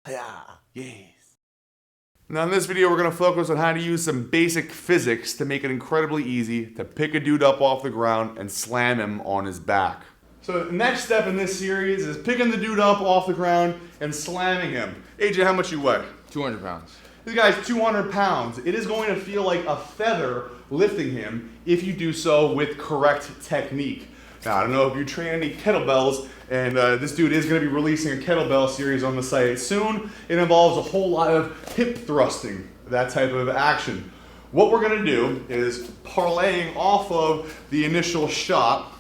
Yes. Now in this video, we're going to focus on how to use some basic physics to make it incredibly easy to pick a dude up off the ground and slam him on his back. So the next step in this series is picking the dude up off the ground and slamming him. AJ, how much you weigh? 200 pounds. This guy's 200 pounds. It is going to feel like a feather lifting him if you do so with correct technique. Now, I don't know if you train any kettlebells, and this dude is going to be releasing a kettlebell series on the site soon. It involves a whole lot of hip thrusting, that type of action. What we're going to do is parlaying off of the initial shot.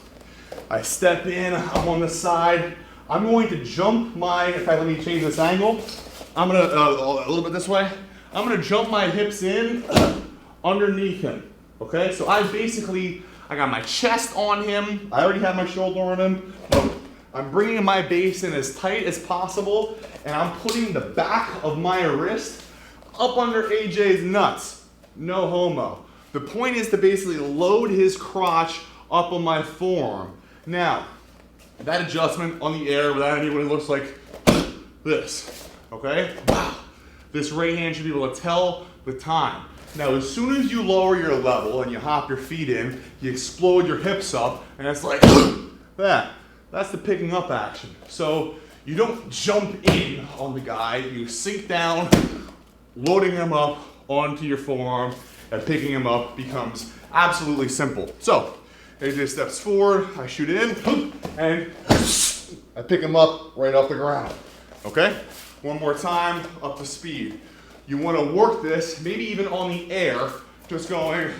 I step in, I'm on the side. I'm going to jump my, in fact, let me change this angle. I'm going to, a little bit this way. I'm going to jump my hips in underneath him, okay? So I got my chest on him. I already have my shoulder on him. I'm bringing my base in as tight as possible, and I'm putting the back of my wrist up under AJ's nuts. No homo. The point is to basically load his crotch up on my forearm. Now, that adjustment on the air without anyone looks like this, okay? Wow. This right hand should be able to tell the time. Now, as soon as you lower your level and you hop your feet in, you explode your hips up, and it's like that. That's the picking up action. So you don't jump in on the guy, you sink down, loading him up onto your forearm, and picking him up becomes absolutely simple. So AJ steps forward, I shoot in, and I pick him up right off the ground. Okay? One more time, up to speed. You want to work this, maybe even on the air, just going.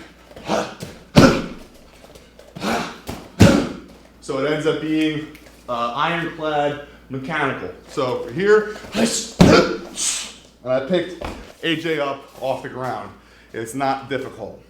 So it ends up being ironclad mechanical. So here, and I picked AJ up off the ground. It's not difficult.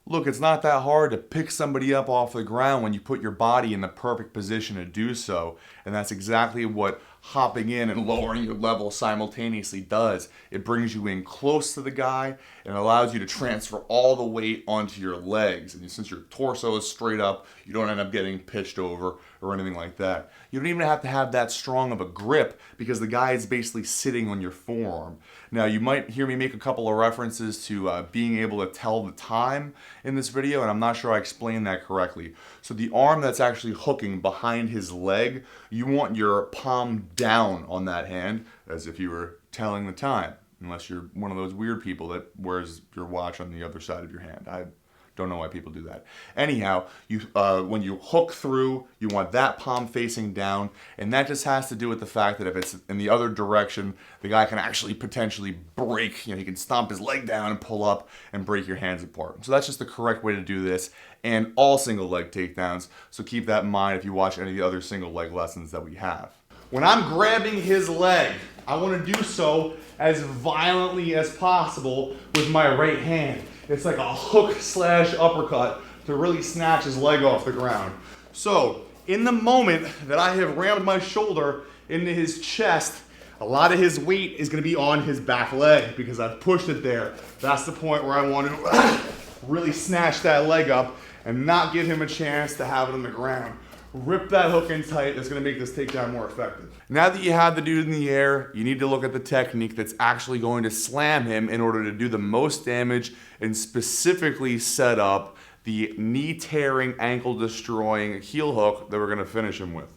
Look, it's not that hard to pick somebody up off the ground when you put your body in the perfect position to do so. And that's exactly what hopping in and lowering your level simultaneously does. It brings you in close to the guy and allows you to transfer all the weight onto your legs. And since your torso is straight up, you don't end up getting pitched over or anything like that. You don't even have to have that strong of a grip because the guy is basically sitting on your forearm. Now, you might hear me make a couple of references to being able to tell the time in this video, and I'm not sure I explained that correctly. So the arm that's actually hooking behind his leg, you want your palm down on that hand as if you were telling the time, unless you're one of those weird people that wears your watch on the other side of your hand. I don't know why people do that. Anyhow, when you hook through, you want that palm facing down, and that just has to do with the fact that if it's in the other direction, the guy can actually potentially break. He can stomp his leg down and pull up and break your hands apart. So that's just the correct way to do this, and all single leg takedowns. So keep that in mind if you watch any of the other single leg lessons that we have. When I'm grabbing his leg, I want to do so as violently as possible with my right hand. It's like a hook / uppercut to really snatch his leg off the ground. So, in the moment that I have rammed my shoulder into his chest, a lot of his weight is going to be on his back leg because I've pushed it there. That's the point where I want to really snatch that leg up and not give him a chance to have it on the ground. Rip that hook in tight. That's going to make this takedown more effective. Now that you have the dude in the air, you need to look at the technique that's actually going to slam him in order to do the most damage and specifically set up the knee-tearing, ankle-destroying heel hook that we're going to finish him with.